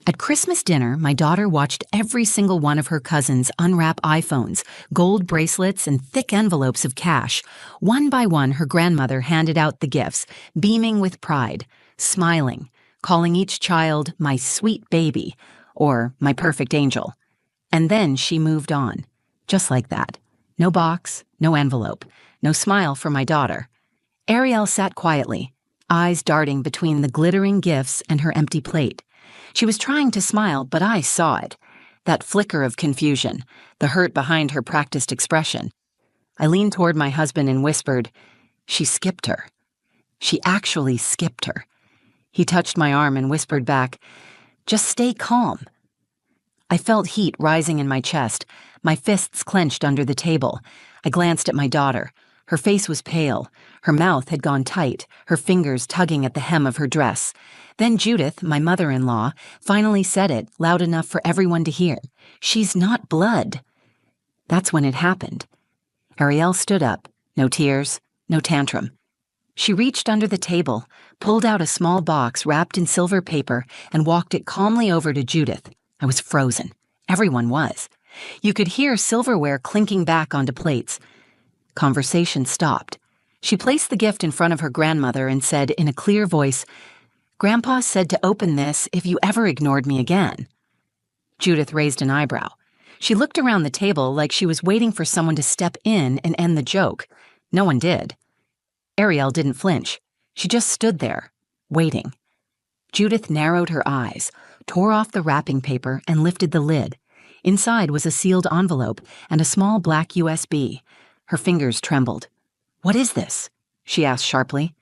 At Christmas dinner, my daughter watched every single one of her cousins unwrap iPhones, gold bracelets, and thick envelopes of cash. One by one, her grandmother handed out the gifts, beaming with pride, smiling, calling each child my sweet baby or my perfect angel. And then she moved on, just like that. No box, no envelope, no smile for my daughter. Ariel sat quietly, eyes darting between the glittering gifts and her empty plate. She was trying to smile, but I saw it. That flicker of confusion, the hurt behind her practiced expression. I leaned toward my husband and whispered, "She skipped her. She actually skipped her." He touched my arm and whispered back, "Just stay calm." I felt heat rising in my chest, my fists clenched under the table. I glanced at my daughter. Her face was pale. Her mouth had gone tight, her fingers tugging at the hem of her dress. Then Judith, my mother-in-law, finally said it loud enough for everyone to hear. "She's not blood." That's when it happened. Ariel stood up. No tears, no tantrum. She reached under the table, pulled out a small box wrapped in silver paper, and walked it calmly over to Judith. I was frozen. Everyone was. You could hear silverware clinking back onto plates. Conversation stopped. She placed the gift in front of her grandmother and said in a clear voice, "Grandpa said to open this if you ever ignored me again." Judith raised an eyebrow. She looked around the table like she was waiting for someone to step in and end the joke. No one did. Ariel didn't flinch. She just stood there, waiting. Judith narrowed her eyes, tore off the wrapping paper, and lifted the lid. Inside was a sealed envelope and a small black USB. Her fingers trembled. "What is this?" she asked sharply.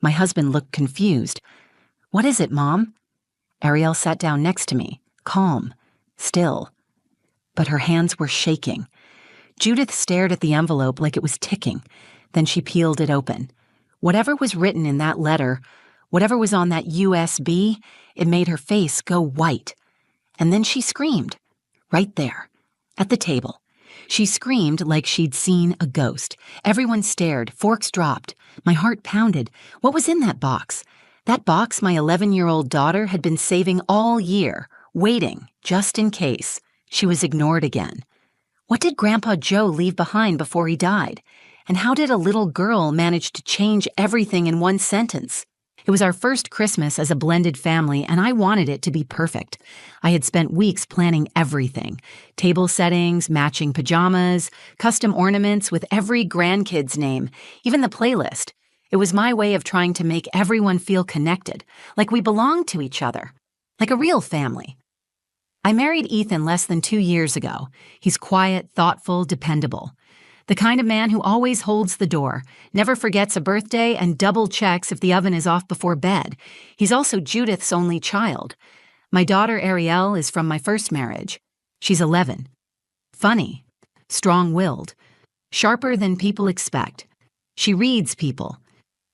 My husband looked confused. "What is it, Mom?" Ariel sat down next to me, calm, still. But her hands were shaking. Judith stared at the envelope like it was ticking. Then she peeled it open. Whatever was written in that letter, whatever was on that USB, it made her face go white. And then she screamed. Right there, at the table. She screamed like she'd seen a ghost. Everyone stared, forks dropped. My heart pounded. What was in that box? That box my 11-year-old daughter had been saving all year, waiting, just in case. She was ignored again. What did Grandpa Joe leave behind before he died? And how did a little girl manage to change everything in one sentence? It was our first Christmas as a blended family, and I wanted it to be perfect. I had spent weeks planning everything. Table settings, matching pajamas, custom ornaments with every grandkid's name, even the playlist. It was my way of trying to make everyone feel connected, like we belonged to each other, like a real family. I married Ethan less than 2 years ago. He's quiet, thoughtful, dependable. The kind of man who always holds the door, never forgets a birthday, and double checks if the oven is off before bed. He's also Judith's only child. My daughter Ariel is from my first marriage. She's 11. Funny, strong-willed, sharper than people expect. She reads people.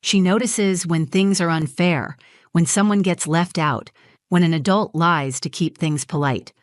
She notices when things are unfair, when someone gets left out, when an adult lies to keep things polite.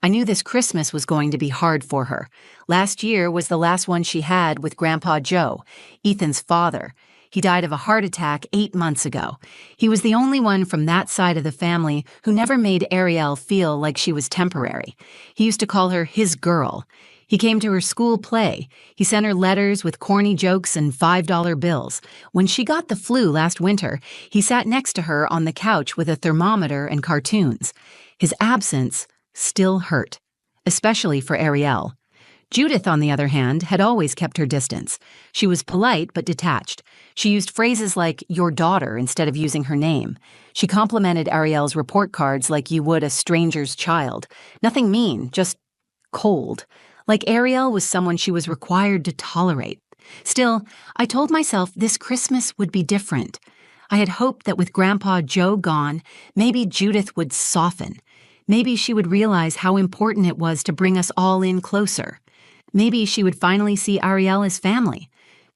I knew this Christmas was going to be hard for her. Last year was the last one she had with Grandpa Joe, Ethan's father. He died of a heart attack 8 months ago. He was the only one from that side of the family who never made Ariel feel like she was temporary. He used to call her his girl. He came to her school play. He sent her letters with corny jokes and $5 bills. When she got the flu last winter, he sat next to her on the couch with a thermometer and cartoons. His absence still hurt, especially for Ariel. Judith, on the other hand, had always kept her distance. She was polite but detached. She used phrases like "your daughter" instead of using her name. She complimented Ariel's report cards like you would a stranger's child. Nothing mean, just cold. Like Ariel was someone she was required to tolerate. Still, I told myself this Christmas would be different. I had hoped that with Grandpa Joe gone, maybe Judith would soften. Maybe she would realize how important it was to bring us all in closer. Maybe she would finally see Ariel as family.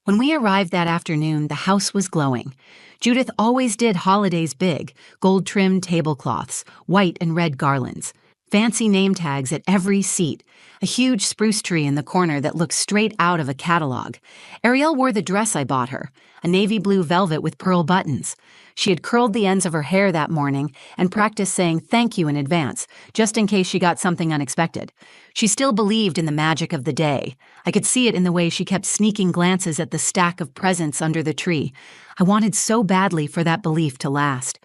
When we arrived that afternoon, the house was glowing. Judith always did holidays big, gold-trimmed tablecloths, white and red garlands. fancy name tags at every seat, a huge spruce tree in the corner that looked straight out of a catalog. Ariel wore the dress I bought her, a navy blue velvet with pearl buttons. She had curled the ends of her hair that morning and practiced saying thank you in advance, just in case she got something unexpected. She still believed in the magic of the day. I could see it in the way she kept sneaking glances at the stack of presents under the tree. I wanted so badly for that belief to last.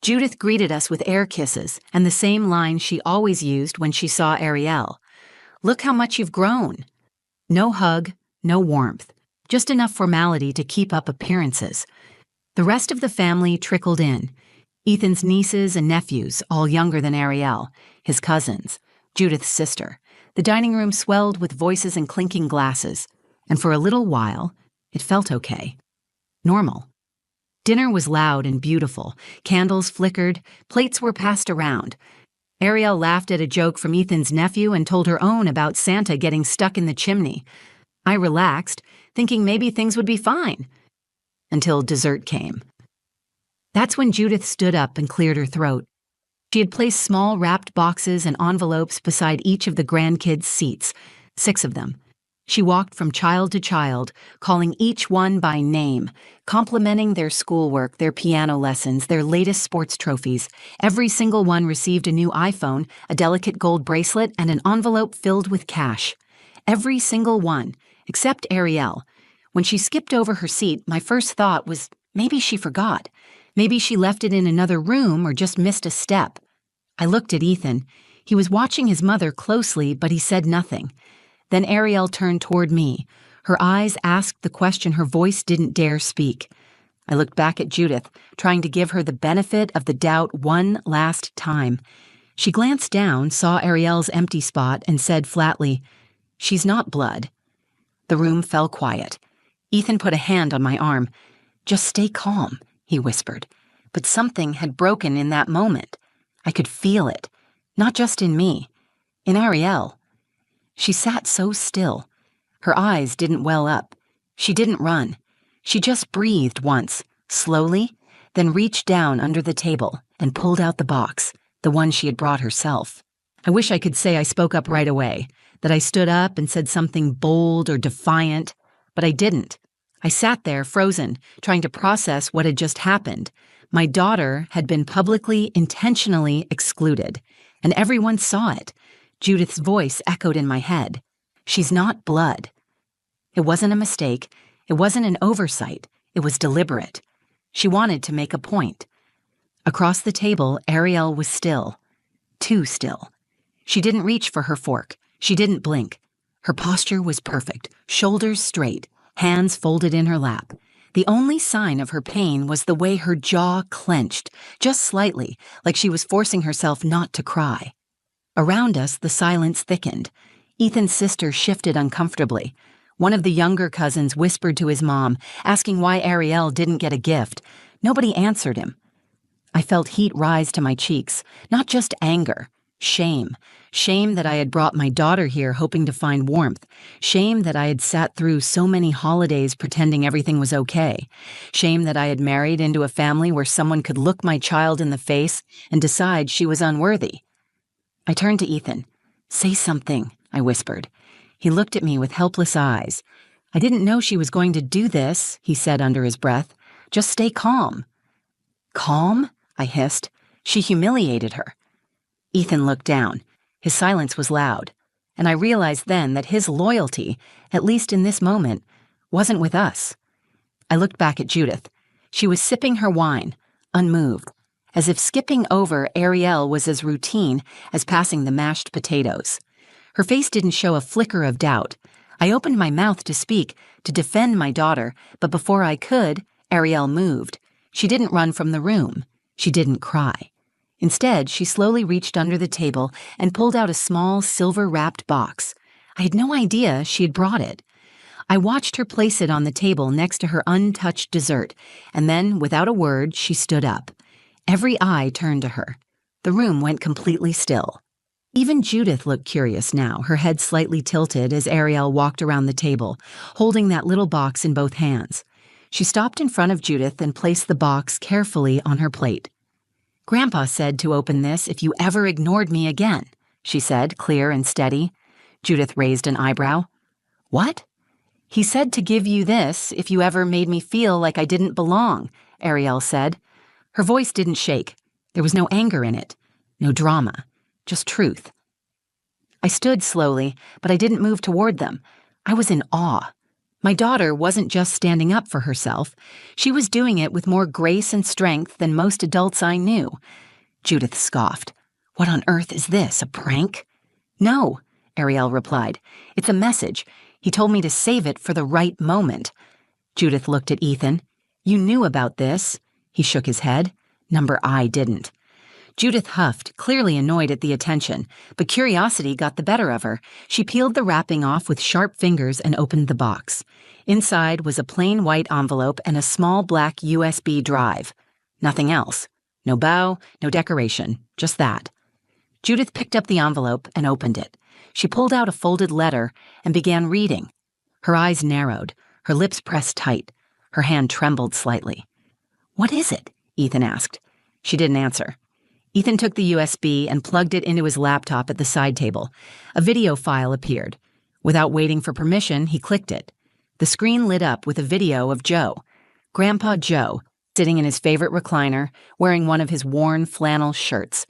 Judith greeted us with air kisses and the same line she always used when she saw Ariel. "Look how much you've grown." No hug, no warmth, just enough formality to keep up appearances. The rest of the family trickled in. Ethan's nieces and nephews, all younger than Ariel, his cousins, Judith's sister. The dining room swelled with voices and clinking glasses, and for a little while, it felt okay. Normal. Dinner was loud and beautiful. Candles flickered, plates were passed around. Ariel laughed at a joke from Ethan's nephew and told her own about Santa getting stuck in the chimney. I relaxed, thinking maybe things would be fine. Until dessert came. That's when Judith stood up and cleared her throat. She had placed small wrapped boxes and envelopes beside each of the Grandkid's seats, 6 of them. She walked from child to child, calling each one by name, complimenting their schoolwork, their piano lessons, their latest sports trophies. Every single one received a new iPhone, a delicate gold bracelet, and an envelope filled with cash. Every single one, except Ariel. When she skipped over her seat, my first thought was maybe she forgot. Maybe she left it in another room or just missed a step. I looked at Ethan. He was watching his mother closely, but he said nothing. Then Ariel turned toward me. Her eyes asked the question her voice didn't dare speak. I looked back at Judith, trying to give her the benefit of the doubt one last time. She glanced down, saw Ariel's empty spot, and said flatly, "She's not blood." The room fell quiet. Ethan put a hand on my arm. "Just stay calm," he whispered. But something had broken in that moment. I could feel it, not just in me, in Ariel. She sat so still. Her eyes didn't well up. She didn't run. She just breathed once, slowly, then reached down under the table and pulled out the box, the one she had brought herself. I wish I could say I spoke up right away, that I stood up and said something bold or defiant, but I didn't. I sat there frozen, trying to process what had just happened. My daughter had been publicly, intentionally excluded, and everyone saw it. Judith's voice echoed in my head. "She's not blood." It wasn't a mistake. It wasn't an oversight. It was deliberate. She wanted to make a point. Across the table, Ariel was still. Too still. She didn't reach for her fork. She didn't blink. Her posture was perfect, shoulders straight, hands folded in her lap. The only sign of her pain was the way her jaw clenched, just slightly, like she was forcing herself not to cry. Around us, the silence thickened. Ethan's sister shifted uncomfortably. One of the younger cousins whispered to his mom, asking why Ariel didn't get a gift. Nobody answered him. I felt heat rise to my cheeks, not just anger, shame. Shame that I had brought my daughter here hoping to find warmth. Shame that I had sat through so many holidays pretending everything was okay. Shame that I had married into a family where someone could look my child in the face and decide she was unworthy. I turned to Ethan. "Say something," I whispered. He looked at me with helpless eyes. "I didn't know she was going to do this," he said under his breath. "Just stay calm." "Calm?" I hissed. She humiliated her. Ethan looked down. His silence was loud, and I realized then that his loyalty, at least in this moment, wasn't with us. I looked back at Judith. She was sipping her wine, unmoved, as if skipping over Ariel was as routine as passing the mashed potatoes. Her face didn't show a flicker of doubt. I opened my mouth to speak, to defend my daughter, but before I could, Ariel moved. She didn't run from the room. She didn't cry. Instead, she slowly reached under the table and pulled out a small silver-wrapped box. I had no idea she had brought it. I watched her place it on the table next to her untouched dessert, and then, without a word, she stood up. Every eye turned to her. The room went completely still. Even Judith looked curious now, her head slightly tilted as Ariel walked around the table, holding that little box in both hands. She stopped in front of Judith and placed the box carefully on her plate. Grandpa said to open this if you ever ignored me again, she said, clear and steady. Judith raised an eyebrow. What? He said to give you this if you ever made me feel like I didn't belong, Ariel said. Her voice didn't shake. There was no anger in it, no drama, just truth. I stood slowly, but I didn't move toward them. I was in awe. My daughter wasn't just standing up for herself. She was doing it with more grace and strength than most adults I knew. Judith scoffed. What on earth is this, a prank? No, Ariel replied. It's a message. He told me to save it for the right moment. Judith looked at Ethan. You knew about this. He shook his head. Number I didn't. Judith huffed, clearly annoyed at the attention, but curiosity got the better of her. She peeled the wrapping off with sharp fingers and opened the box. Inside was a plain white envelope and a small black USB drive. Nothing else. No bow, no decoration, just that. Judith picked up the envelope and opened it. She pulled out a folded letter and began reading. Her eyes narrowed, her lips pressed tight. Her hand trembled slightly. What is it? Ethan asked. She didn't answer. Ethan took the USB and plugged it into his laptop at the side table. A video file appeared. Without waiting for permission, he clicked it. The screen lit up with a video of Joe, Grandpa Joe, sitting in his favorite recliner, wearing one of his worn flannel shirts.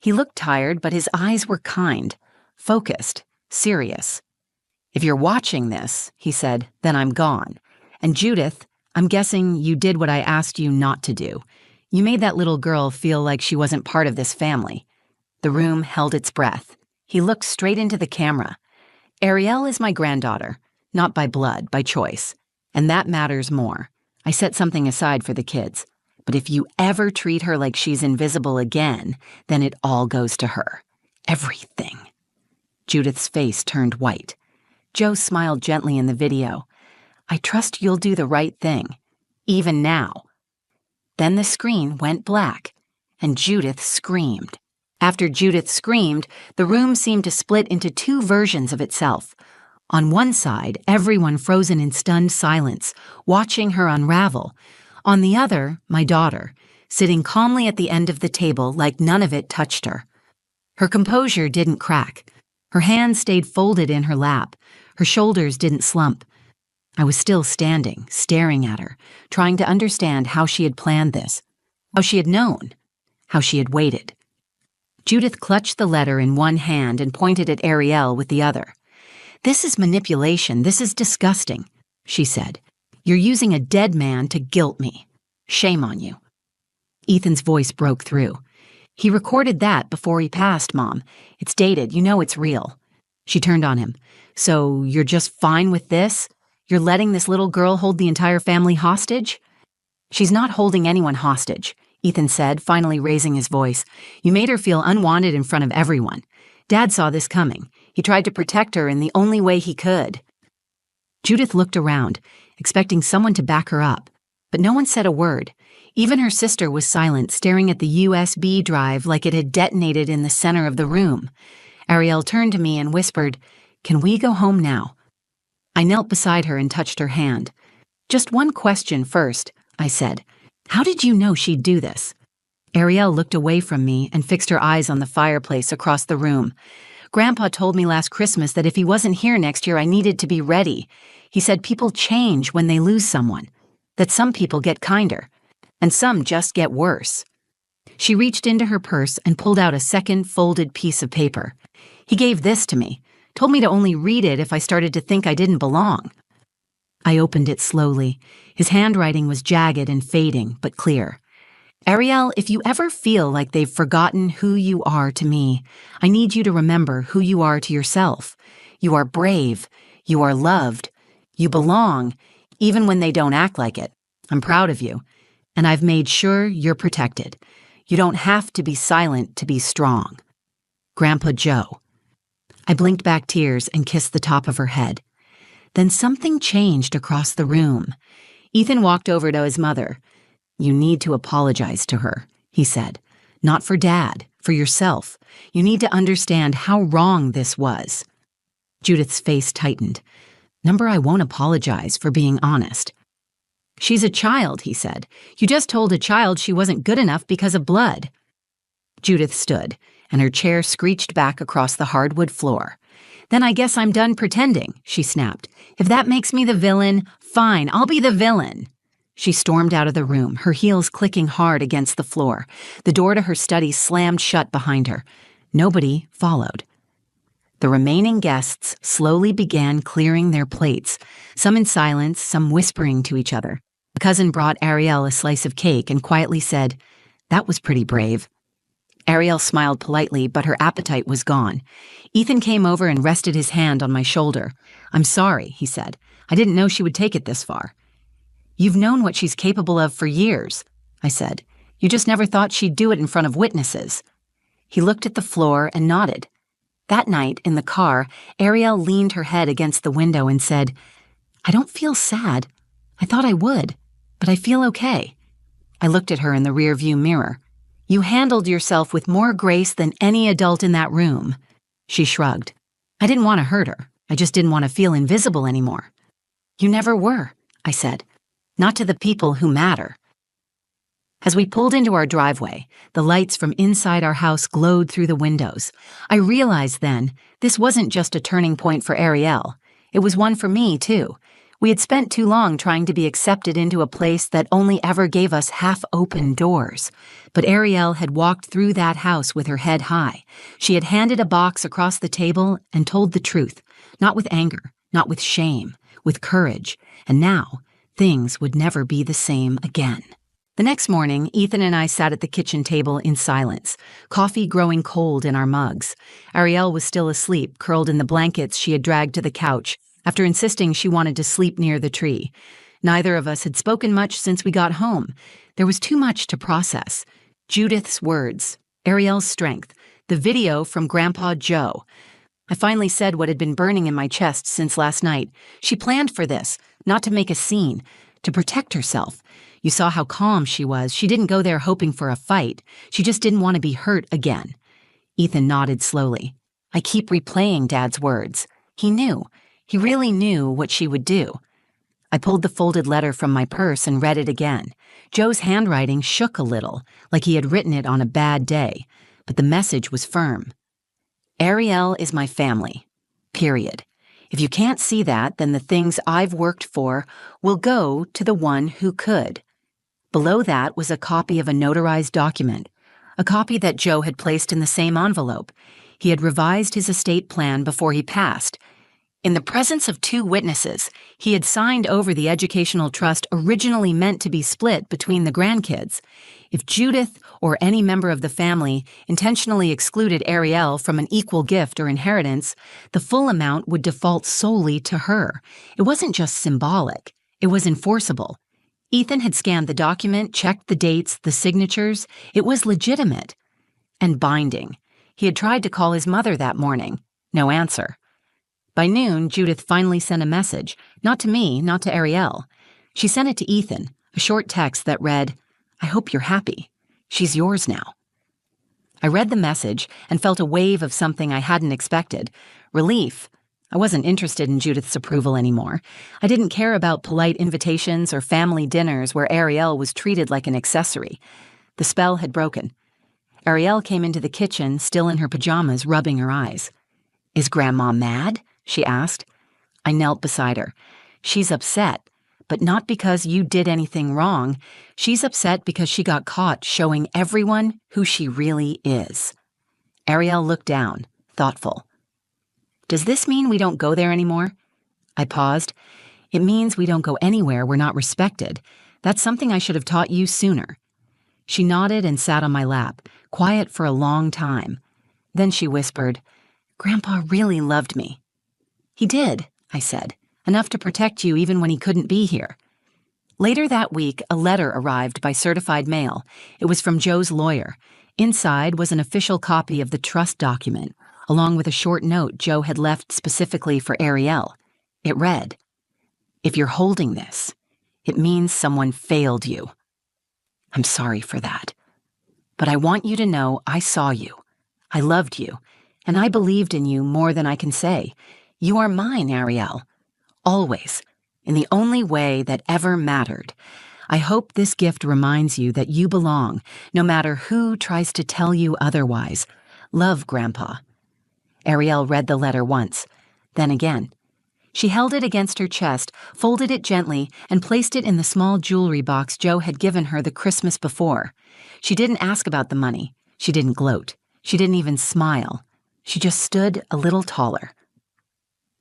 He looked tired, but his eyes were kind, focused, serious. If you're watching this, he said, then I'm gone. And Judith, I'm guessing you did what I asked you not to do. You made that little girl feel like she wasn't part of this family. The room held its breath. He looked straight into the camera. Ariel is my granddaughter, not by blood, by choice. And that matters more. I set something aside for the kids. But if you ever treat her like she's invisible again, then it all goes to her. Everything. Judith's face turned white. Joe smiled gently in the video. I trust you'll do the right thing, even now. Then the screen went black, and Judith screamed. After Judith screamed, the room seemed to split into two versions of itself. On one side, everyone frozen in stunned silence, watching her unravel. On the other, my daughter, sitting calmly at the end of the table like none of it touched her. Her composure didn't crack. Her hands stayed folded in her lap. Her shoulders didn't slump. I was still standing, staring at her, trying to understand how she had planned this, how she had known, how she had waited. Judith clutched the letter in one hand and pointed at Ariel with the other. This is manipulation. This is disgusting, she said. You're using a dead man to guilt me. Shame on you. Ethan's voice broke through. He recorded that before he passed, Mom. It's dated. You know it's real. She turned on him. So you're just fine with this? You're letting this little girl hold the entire family hostage? She's not holding anyone hostage, Ethan said, finally raising his voice. You made her feel unwanted in front of everyone. Dad saw this coming. He tried to protect her in the only way he could. Judith looked around, expecting someone to back her up, but no one said a word. Even her sister was silent, staring at the USB drive like it had detonated in the center of the room. Ariel turned to me and whispered, Can we go home now? I knelt beside her and touched her hand. Just one question first, I said. How did you know she'd do this? Ariel looked away from me and fixed her eyes on the fireplace across the room. Grandpa told me last Christmas that if he wasn't here next year, I needed to be ready. He said people change when they lose someone, that some people get kinder, and some just get worse. She reached into her purse and pulled out a second folded piece of paper. He gave this to me. Told me to only read it if I started to think I didn't belong. I opened it slowly. His handwriting was jagged and fading, but clear. Ariel, if you ever feel like they've forgotten who you are to me, I need you to remember who you are to yourself. You are brave. You are loved. You belong, even when they don't act like it. I'm proud of you, and I've made sure you're protected. You don't have to be silent to be strong. Grandpa Joe. I blinked back tears and kissed the top of her head. Then something changed across the room. Ethan walked over to his mother. You need to apologize to her, he said. Not for Dad, for yourself. You need to understand how wrong this was. Judith's face tightened. Number, I won't apologize for being honest. She's a child, he said. You just told a child she wasn't good enough because of blood. Judith stood, and her chair screeched back across the hardwood floor. "Then I guess I'm done pretending," she snapped. "If that makes me the villain, fine, I'll be the villain." She stormed out of the room, her heels clicking hard against the floor. The door to her study slammed shut behind her. Nobody followed. The remaining guests slowly began clearing their plates, some in silence, some whispering to each other. A cousin brought Ariel a slice of cake and quietly said, "That was pretty brave." Ariel smiled politely, but her appetite was gone. Ethan came over and rested his hand on my shoulder. "I'm sorry," he said. "I didn't know she would take it this far." "You've known what she's capable of for years," I said. "You just never thought she'd do it in front of witnesses." He looked at the floor and nodded. That night, in the car, Ariel leaned her head against the window and said, "I don't feel sad. I thought I would, but I feel okay." I looked at her in the rearview mirror. "You handled yourself with more grace than any adult in that room." She shrugged. "I didn't want to hurt her. I just didn't want to feel invisible anymore." "You never were," I said. "Not to the people who matter." As we pulled into our driveway, the lights from inside our house glowed through the windows. I realized then this wasn't just a turning point for Ariel. It was one for me, too. We had spent too long trying to be accepted into a place that only ever gave us half-open doors. But Ariel had walked through that house with her head high. She had handed a box across the table and told the truth, not with anger, not with shame, with courage. And now, things would never be the same again. The next morning, Ethan and I sat at the kitchen table in silence, coffee growing cold in our mugs. Ariel was still asleep, curled in the blankets she had dragged to the couch, after insisting she wanted to sleep near the tree. Neither of us had spoken much since we got home. There was too much to process. Judith's words, Ariel's strength, the video from Grandpa Joe. I finally said what had been burning in my chest since last night. She planned for this, not to make a scene, to protect herself. You saw how calm she was. She didn't go there hoping for a fight. She just didn't want to be hurt again. Ethan nodded slowly. I keep replaying Dad's words. He knew. He really knew what she would do. I pulled the folded letter from my purse and read it again. Joe's handwriting shook a little, like he had written it on a bad day, but the message was firm. Ariel is my family. Period. If you can't see that, then the things I've worked for will go to the one who could. Below that was a copy of a notarized document, a copy that Joe had placed in the same envelope. He had revised his estate plan before he passed. In the presence of 2 witnesses, he had signed over the educational trust originally meant to be split between the grandkids. If Judith or any member of the family intentionally excluded Ariel from an equal gift or inheritance, the full amount would default solely to her. It wasn't just symbolic. It was enforceable. Ethan had scanned the document, checked the dates, the signatures. It was legitimate. And binding. He had tried to call his mother that morning. No answer. By noon, Judith finally sent a message, not to me, not to Ariel. She sent it to Ethan, a short text that read, "I hope you're happy. She's yours now." I read the message and felt a wave of something I hadn't expected. Relief. I wasn't interested in Judith's approval anymore. I didn't care about polite invitations or family dinners where Ariel was treated like an accessory. The spell had broken. Ariel came into the kitchen, still in her pajamas, rubbing her eyes. "Is Grandma mad?" she asked. I knelt beside her. "She's upset, but not because you did anything wrong. She's upset because she got caught showing everyone who she really is." Ariel looked down, thoughtful. "Does this mean we don't go there anymore?" I paused. "It means we don't go anywhere we're not respected. That's something I should have taught you sooner." She nodded and sat on my lap, quiet for a long time. Then she whispered, "Grandpa really loved me." "He did," I said, "enough to protect you even when he couldn't be here." Later that week, a letter arrived by certified mail. It was from Joe's lawyer. Inside was an official copy of the trust document, along with a short note Joe had left specifically for Ariel. It read, "If you're holding this, it means someone failed you. I'm sorry for that. But I want you to know I saw you. I loved you, and I believed in you more than I can say. You are mine, Ariel. Always, in the only way that ever mattered. I hope this gift reminds you that you belong, no matter who tries to tell you otherwise. Love, Grandpa. Ariel read the letter once, then again. She held it against her chest, folded it gently, and placed it in the small jewelry box Joe had given her the Christmas before. She didn't ask about the money. She didn't gloat. She didn't even smile. She just stood a little taller.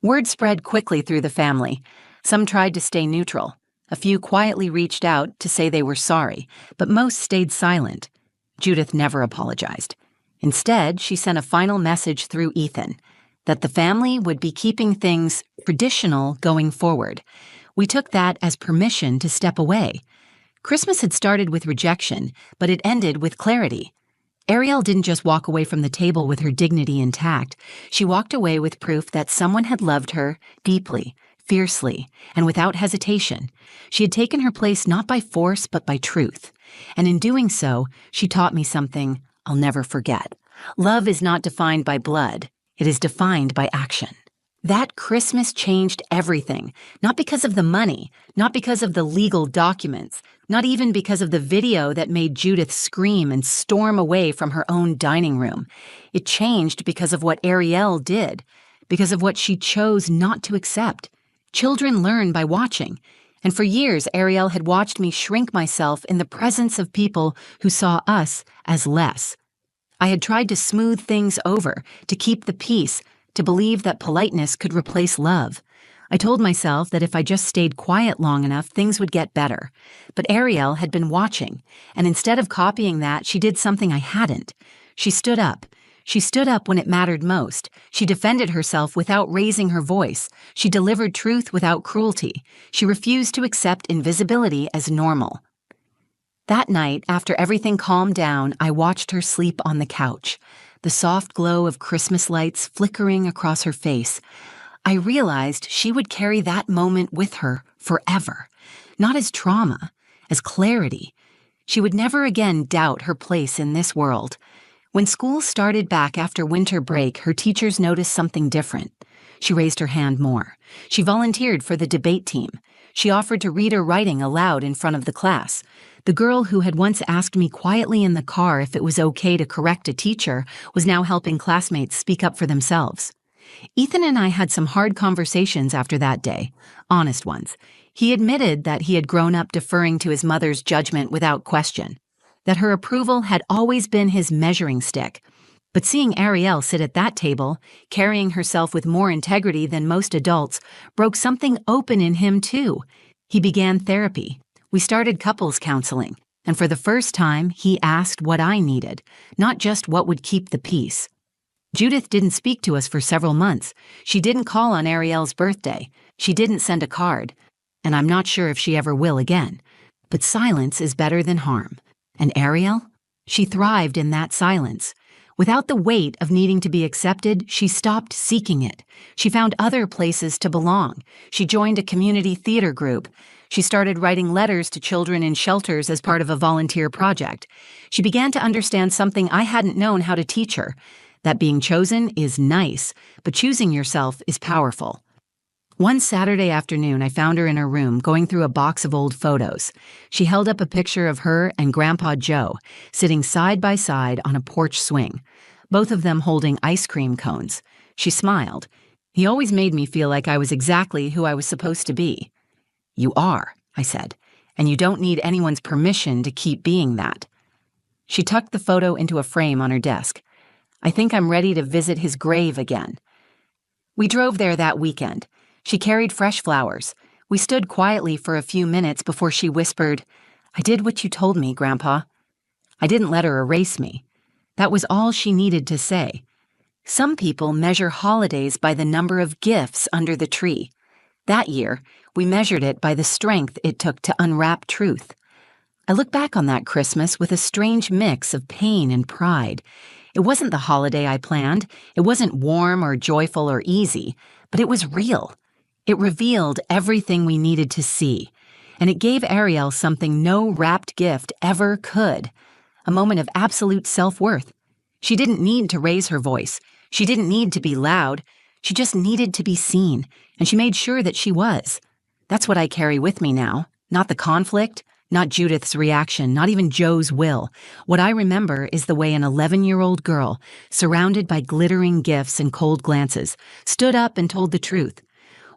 Word spread quickly through the family. Some tried to stay neutral. A few quietly reached out to say they were sorry, but most stayed silent. Judith never apologized. Instead, she sent a final message through Ethan, that the family would be keeping things traditional going forward. We took that as permission to step away. Christmas had started with rejection, but it ended with clarity. Ariel didn't just walk away from the table with her dignity intact. She walked away with proof that someone had loved her deeply, fiercely, and without hesitation. She had taken her place not by force, but by truth. And in doing so, she taught me something I'll never forget. Love is not defined by blood. It is defined by action. That Christmas changed everything, not because of the money, not because of the legal documents, not even because of the video that made Judith scream and storm away from her own dining room. It changed because of what Ariel did, because of what she chose not to accept. Children learn by watching, and for years Ariel had watched me shrink myself in the presence of people who saw us as less. I had tried to smooth things over, to keep the peace, to believe that politeness could replace love. I told myself that if I just stayed quiet long enough, things would get better. But Ariel had been watching, and instead of copying that, she did something I hadn't. She stood up. She stood up when it mattered most. She defended herself without raising her voice. She delivered truth without cruelty. She refused to accept invisibility as normal. That night, after everything calmed down, I watched her sleep on the couch, the soft glow of Christmas lights flickering across her face. I realized she would carry that moment with her forever, not as trauma, as clarity. She would never again doubt her place in this world. When school started back after winter break, her teachers noticed something different. She raised her hand more. She volunteered for the debate team. She offered to read her writing aloud in front of the class. The girl who had once asked me quietly in the car if it was okay to correct a teacher was now helping classmates speak up for themselves. Ethan and I had some hard conversations after that day, honest ones. He admitted that he had grown up deferring to his mother's judgment without question, that her approval had always been his measuring stick. But seeing Ariel sit at that table, carrying herself with more integrity than most adults, broke something open in him too. He began therapy. We started couples counseling, and for the first time, he asked what I needed, not just what would keep the peace. Judith didn't speak to us for several months. She didn't call on Ariel's birthday. She didn't send a card. And I'm not sure if she ever will again. But silence is better than harm. And Ariel? She thrived in that silence. Without the weight of needing to be accepted, she stopped seeking it. She found other places to belong. She joined a community theater group. She started writing letters to children in shelters as part of a volunteer project. She began to understand something I hadn't known how to teach her, that being chosen is nice, but choosing yourself is powerful. One Saturday afternoon, I found her in her room going through a box of old photos. She held up a picture of her and Grandpa Joe, sitting side by side on a porch swing, both of them holding ice cream cones. She smiled. He always made me feel like I was exactly who I was supposed to be. You are, I said, and you don't need anyone's permission to keep being that. She tucked the photo into a frame on her desk. I think I'm ready to visit his grave again. We drove there that weekend. She carried fresh flowers. We stood quietly for a few minutes before she whispered, "I did what you told me, Grandpa." I didn't let her erase me. That was all she needed to say. Some people measure holidays by the number of gifts under the tree. That year, we measured it by the strength it took to unwrap truth. I look back on that Christmas with a strange mix of pain and pride. It wasn't the holiday I planned. It wasn't warm or joyful or easy, but it was real. It revealed everything we needed to see, and it gave Ariel something no wrapped gift ever could, a moment of absolute self-worth. She didn't need to raise her voice. She didn't need to be loud. She just needed to be seen, and she made sure that she was. That's what I carry with me now, not the conflict, Not Judith's reaction, not even Joe's will. What I remember is the way an 11-year-old girl, surrounded by glittering gifts and cold glances, stood up and told the truth.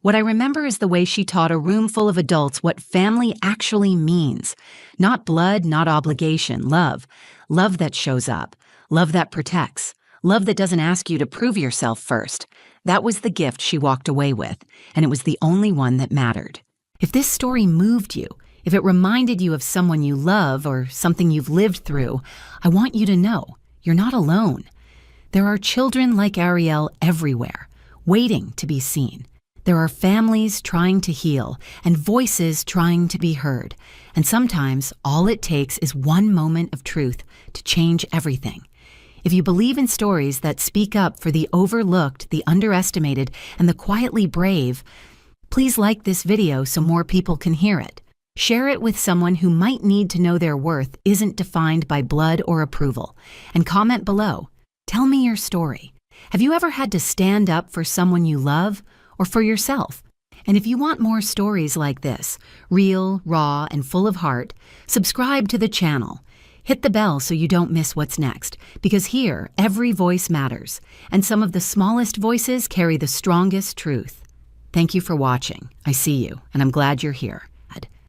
What I remember is the way she taught a room full of adults what family actually means. Not blood, not obligation, love. Love that shows up. Love that protects. Love that doesn't ask you to prove yourself first. That was the gift she walked away with, and it was the only one that mattered. If this story moved you, if it reminded you of someone you love or something you've lived through, I want you to know you're not alone. There are children like Ariel everywhere, waiting to be seen. There are families trying to heal and voices trying to be heard. And sometimes all it takes is one moment of truth to change everything. If you believe in stories that speak up for the overlooked, the underestimated, and the quietly brave, please like this video so more people can hear it. Share it with someone who might need to know their worth isn't defined by blood or approval. And comment below. Tell me your story. Have you ever had to stand up for someone you love or for yourself? And if you want more stories like this, real, raw, and full of heart, subscribe to the channel. Hit the bell so you don't miss what's next, because here, every voice matters, and some of the smallest voices carry the strongest truth. Thank you for watching. I see you, and I'm glad you're here.